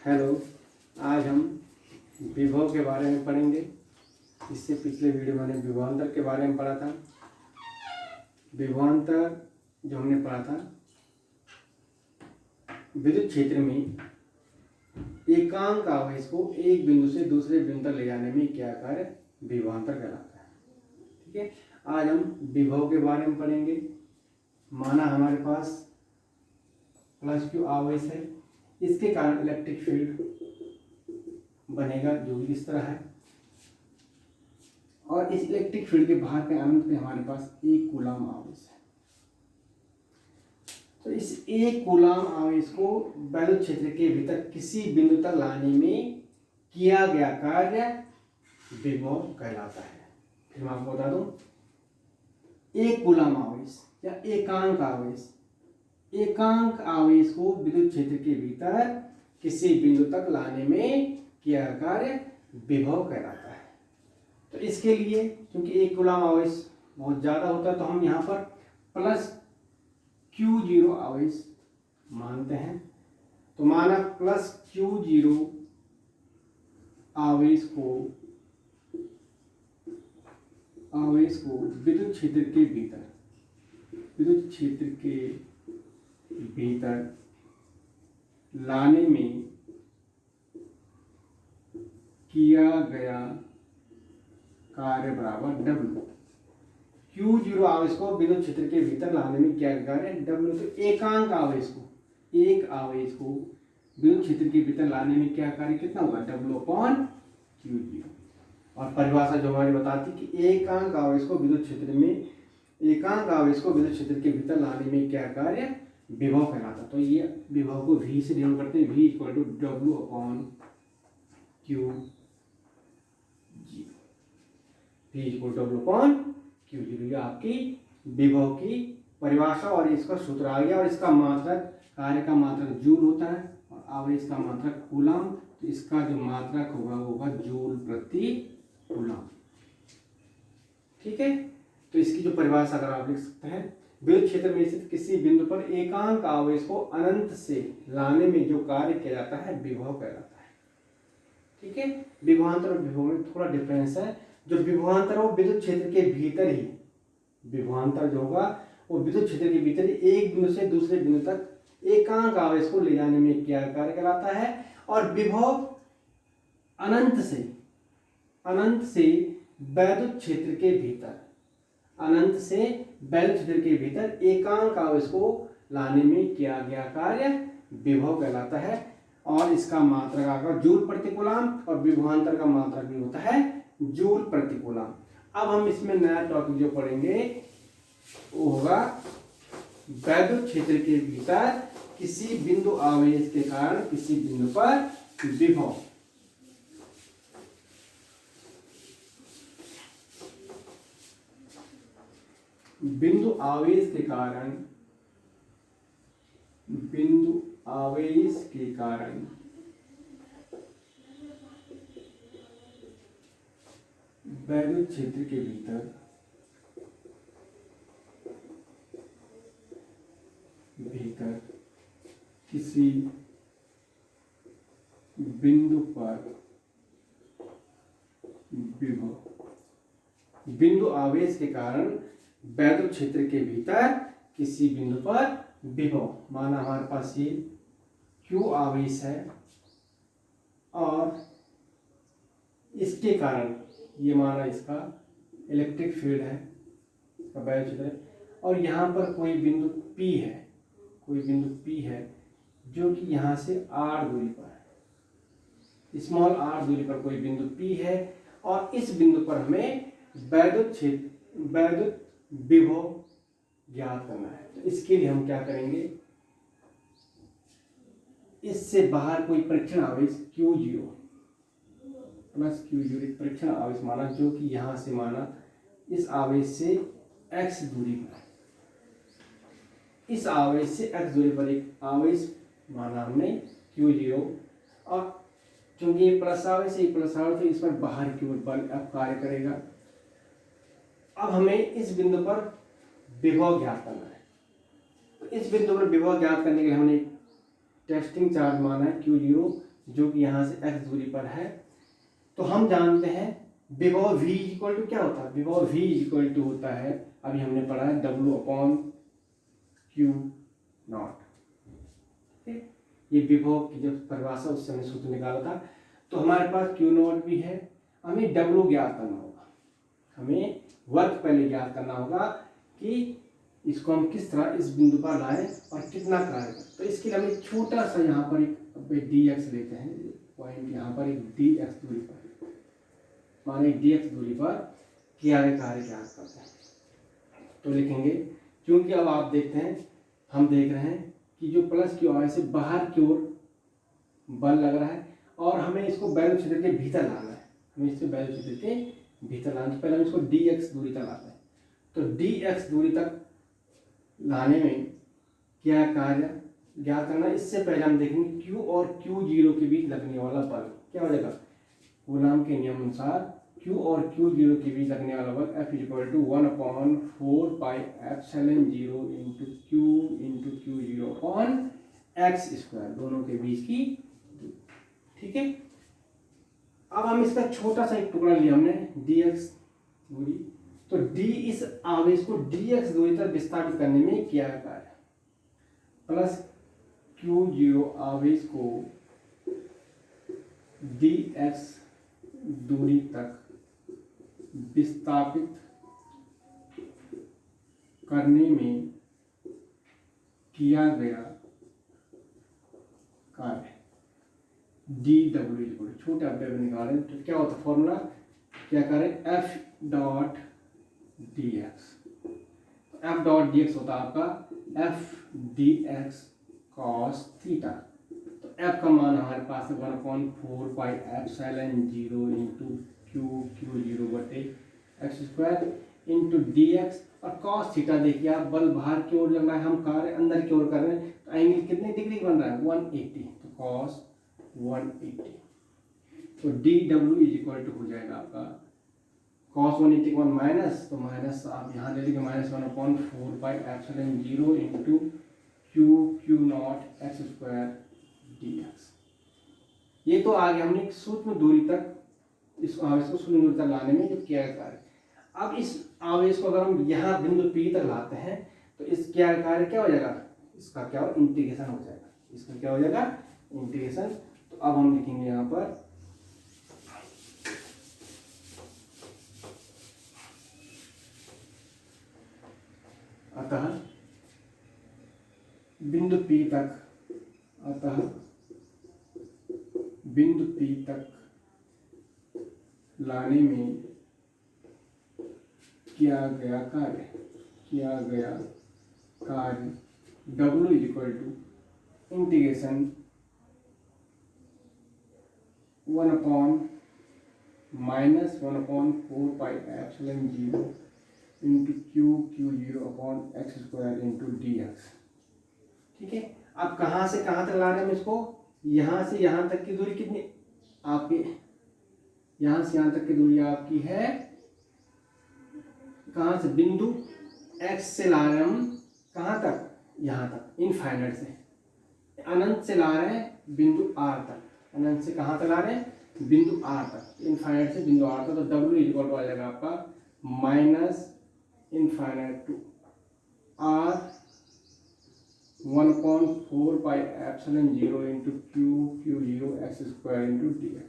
Hello. आज हम विभव के बारे में पढ़ेंगे। इससे पिछले वीडियो में मैंने विभवांतर के बारे में पढ़ा था। विभवांतर जो हमने पढ़ा था, विद्युत क्षेत्र में एकांक आवेश को एक बिंदु से दूसरे बिंदु तक ले जाने में क्या कार्य विभवांतर कहलाता है। ठीक है, आज हम विभव के बारे में पढ़ेंगे। माना हमारे पास प्लस क्यू आवेश है, इसके कारण इलेक्ट्रिक फील्ड बनेगा जो कि इस तरह है, और इस इलेक्ट्रिक फील्ड के बाहर के अनंत में हमारे पास एक कूलाम आवेश है। तो इस एक कूलाम आवेश को वैद्युत क्षेत्र के भीतर किसी बिंदु तक लाने में किया गया कार्य विभव कहलाता है। फिर मैं आपको बता दूं, एक कूलाम आवेश या एकांक आवेश, एकांक आवेश को विद्युत क्षेत्र के भीतर किसी बिंदु तक लाने में किया कार्य विभव कहलाता है। तो इसके लिए क्योंकि एक कूलाम आवेश बहुत ज्यादा होता है, तो हम यहाँ पर प्लस Q0 आवेश मानते हैं। तो माना प्लस Q0 आवेश को विद्युत क्षेत्र के भीतर लाने में किया गया कार्य बराबर W। Q0 आवेश को विद्युत क्षेत्र के भीतर लाने में क्या कार्य W। तो एकांक आवेश को, एक आवेश को विद्युत क्षेत्र के भीतर लाने में क्या कार्य कितना होगा W/Q0। और परिभाषा जो हमारी बताती कि एकांक आवेश को विद्युत क्षेत्र के भीतर लाने में क्या कार्य विभव कहलाता। तो ये विभव को V से डिनोट करते हैं, V = W/Q0। V=W/Q0, ये आपकी विभव की परिभाषा और इसका सूत्र आ गया। और इसका मात्रक, कार्य का मात्रक जूल होता है और आवेश का मात्रक कूलाम। तो इसका जो मात्रक होगा वो होगा जूल प्रति कूलाम। ठीक है, तो इसकी जो परिभाषा अगर आप लिख सकते हैं, विद्युत क्षेत्र में स्थित किसी बिंदु पर एकांक आवेश को अनंत से लाने में जो कार्य किया जाता है विभव कहलाता है। ठीक है, विभवांतर और विभव में थोड़ा डिफरेंस है। जो विभवांतर वो विद्युत क्षेत्र के भीतर ही, विभवांतर जो होगा वो विद्युत क्षेत्र के भीतर ही एक बिंदु से दूसरे बिंदु तक एकांक आवेश को ले जाने में क्या कार्य कहलाता है। और विभव अनंत से वैद्युत क्षेत्र के भीतर एकांक आवेश को लाने में किया गया कार्य विभव कहलाता है। और इसका मात्रक आकर जूल प्रति कूलाम और विभवांतर का मात्रक भी होता है जूल प्रति कूलाम। अब हम इसमें नया टॉपिक जो पढ़ेंगे वो होगा वैद्युत क्षेत्र के भीतर किसी बिंदु आवेश के कारण किसी बिंदु पर विभव। बिंदु आवेश के कारण वैद्युत क्षेत्र के भीतर किसी बिंदु पर विभव। बिंदु आवेश के कारण वैद्युत क्षेत्र के भीतर किसी बिंदु पर विभव। माना हमारे पास ये Q आवेश है और इसके कारण ये माना इसका इलेक्ट्रिक फील्ड है, इसका वैद्युत क्षेत्र है। और यहाँ पर कोई बिंदु P है जो कि यहाँ से R दूरी पर है, स्मॉल r दूरी पर कोई बिंदु P है। और इस बिंदु पर हमें वैद्युत विभव ज्ञात करना है। तो इसके लिए हम क्या करेंगे, इससे बाहर कोई परीक्षण आवेश Q0 एक परीक्षण आवेश माना, जो कि यहां से माना इस आवेश से x दूरी पर, इस आवेश से x दूरी पर एक आवेश माना हमने Q0। और चूंकि ये प्लस आवेश है, तो इस पर बाहर की ओर बल अब कार्य करेगा। अब हमें इस बिंदु पर विभव ज्ञात करना है। तो इस बिंदु पर विभव ज्ञात करने के लिए हमने टेस्टिंग चार्ज माना है Q0, जो कि यहाँ से x दूरी पर है। तो हम जानते हैं विभव v इक्वल टू क्या होता है, विभव v इक्वल टू होता है, अभी हमने पढ़ा है W/Q नॉट। ये विभव की जो परिभाषा उससे हमने सूत्र निकाला था। तो हमारे पास Q नॉट भी है, हमें W ज्ञात करना होगा, हमें वर्क पहले ज्ञात करना होगा कि इसको हम किस तरह इस बिंदु पर लाएं और कितना कार्य करें। तो इसके लिए हम एक छोटा सा यहाँ पर एक dx लेते हैं, पॉइंट यहाँ पर एक dx दूरी पर, माने dx दूरी पर किया गया कार्य ज्ञात करते हैं। तो लिखेंगे, क्योंकि अब आप देखते हैं, हम देख रहे हैं कि जो प्लस क्यू आर से बाहर की ओर बल लग रहा है और हमें इसको बैल क्षेत्र के भीतर लाना है, हमें इसे बैल क्षेत्र के भीतर लाना है। पहले हम इसको dx दूरी तक लाते हैं। तो dx दूरी तक लाने में क्या कार्य ज्ञात करना, इससे पहले हम देखेंगे q और q0 के बीच लगने वाला बल क्या हो जाएगा। कूलॉम के नियम अनुसार q और q0 के बीच लगने वाला बल F = 1/4πε0 q q0/x², दोनों के बीच की, ठीक है। अब हम इसका छोटा सा एक टुकड़ा लिया हमने dx दूरी, तो d इस आवेश को dx दूरी तक विस्थापित करने में क्या कार्य, प्लस q0 आवेश को dx दूरी तक विस्थापित करने में किया गया कार्य dw, छोटे अवयव निकालें तो क्या होता है फॉर्मूला, क्या करें F.dx, F.dx होता है आपका F.dx cos थीटा। तो F का मान हमारे पास है 1/4πε0 q/x² dx, और cos थीटा देखिए आप, बल बाहर की ओर लग रहा है, हम कार्य अंदर की ओर कर रहे हैं, तो एंगल कितने डिग्री बन रहा है 180, तो cos 180। तो dw = हो जाएगा आपका cos 180 का माइनस, तो माइनस आप यहाँ ले लीजिए -1/4πε0 q0x² dx। ये तो आगे हमने सूक्ष्म दूरी तक इस आवेश को सूक्ष्म दूरी तक लाने में जो किया गया कार्य। अब इस आवेश को अगर हम यहाँ बिंदु P तक लाते हैं तो इस क्या कार्य क्या हो जाएगा, इसका क्या हो इंटीग्रेशन हो जाएगा, इसका क्या हो जाएगा इंटीग्रेशन। तो अब हम लिखेंगे यहाँ पर अतः बिंदु P तक, अतः बिंदु P तक लाने में किया गया कार्य W = इंटीग्रेशन 1/-1/4πε0 q/x² dx, ठीक है। अब कहाँ से कहाँ तक ला रहे हैं हम इसको, यहाँ से यहाँ तक की दूरी कितनी आपकी, यहाँ से यहाँ तक की दूरी आपकी है, कहाँ से बिंदु x से ला रहे हैं हम, कहाँ तक, यहाँ तक, इनफाइनाइट से, अनंत से ला रहे हैं बिंदु r तक, अनंत से कहाँ तक ला रहे हैं बिंदु r तक, इनफाइनाइट से बिंदु r तक। तो W = आ जाएगा आपका -∞ to r 1/4πε0 q/x² dx।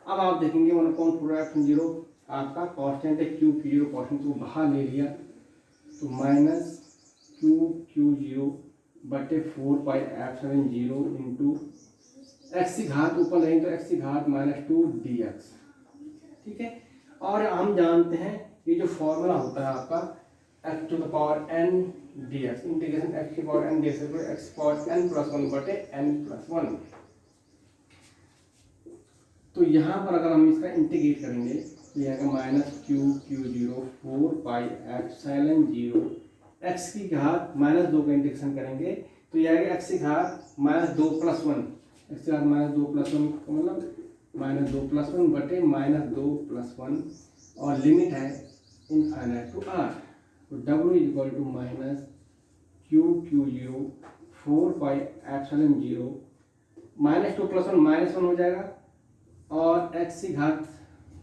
अब आप देखेंगे 1/4πε0 आपका कांस्टेंट है, q/0 कांस्टेंट को बाहर ले लिया तो -q/4πε0 x की घात ऊपर लेंगे तो x की घात -2 dx, ठीक है। और हम जानते हैं ये जो फॉर्मूला होता है आपका f⁴n dx, integration f⁴n dx x⁴n+1/n+1। तो यहाँ पर अगर हम इसका इंटीग्रेट करेंगे तो यह आएगा -q/4πε0 x की घात -2 का इंटीग्रेशन करेंगे तो यह आएगा x की घात -2+1, x की घात -2+1 का मतलब -2+1/-2+1, और लिमिट है इनफाइनाइट टू r। तो W = -q/4πε0 -2 + 1 -1 हो जाएगा, और x की घात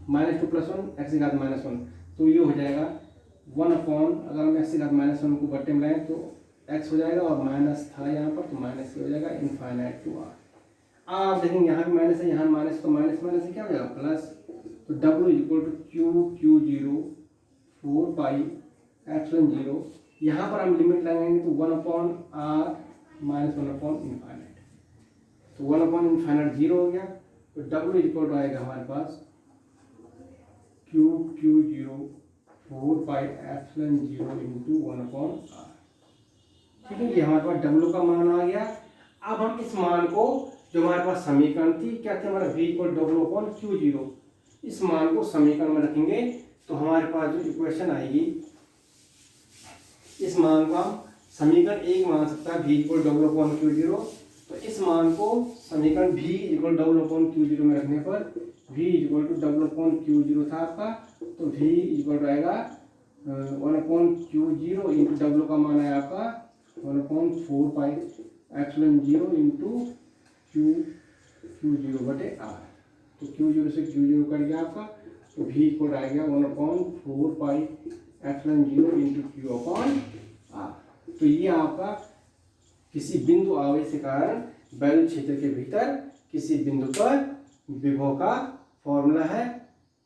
-2 + 1 x की घात -1, तो ये हो जाएगा 1 अपॉन, अगर हम x की घात -1 को बट्टे में लाएं तो x हो जाएगा, और माइनस था यहाँ पर तो माइनस हो जाएगा इनफाइनाइट टू r। आप देखेंगे यहाँ भी माइनस है, यहाँ माइनस, तो माइनस माइनस से क्या हो जाएगा प्लस, तो W = Q0 4 पाई एप्सिलॉन 0। यहाँ पर हम लिमिट लगाएंगे तो 1 upon r minus 1 upon infinite, तो 1 अपॉन इनफाइनाइट 0 हो गया, तो W = आएगा हमारे पास Q0 4 pi epsilon 0 into 1 upon r। ठीक है, ये हमारे पास W का मान आ गया। अब हम इस मान को, जो हमारे पास समीकरण थी क्या थी हमारा, V = W अपॉन Q0, इस मान को समीकरण में रखेंगे तो हमारे पास जो इक्वेशन आएगी, इस मान को हम समीकरण 1 मान सकता है, V = W अपॉन Q0, तो इस मान को समीकरण V = W अपॉन Q0 में रखने पर V = W अपॉन Q0 था आपका, तो V = आएगा 1 अपॉन Q0 इंटू W का मान है आपका 1/4 पाई एप्सिलॉन 0 इंटू Q0 बटे R। तो Q0 से Q0 कट गया आपका, तो V को आ गया 1/4 pi epsilon 0 into Q upon R। तो ये आपका किसी बिंदु आवेश के कारण वैद्युत क्षेत्र के भीतर किसी बिंदु पर विभव का फॉर्मूला है।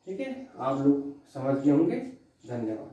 ठीक है, आप लोग समझ गए होंगे। धन्यवाद।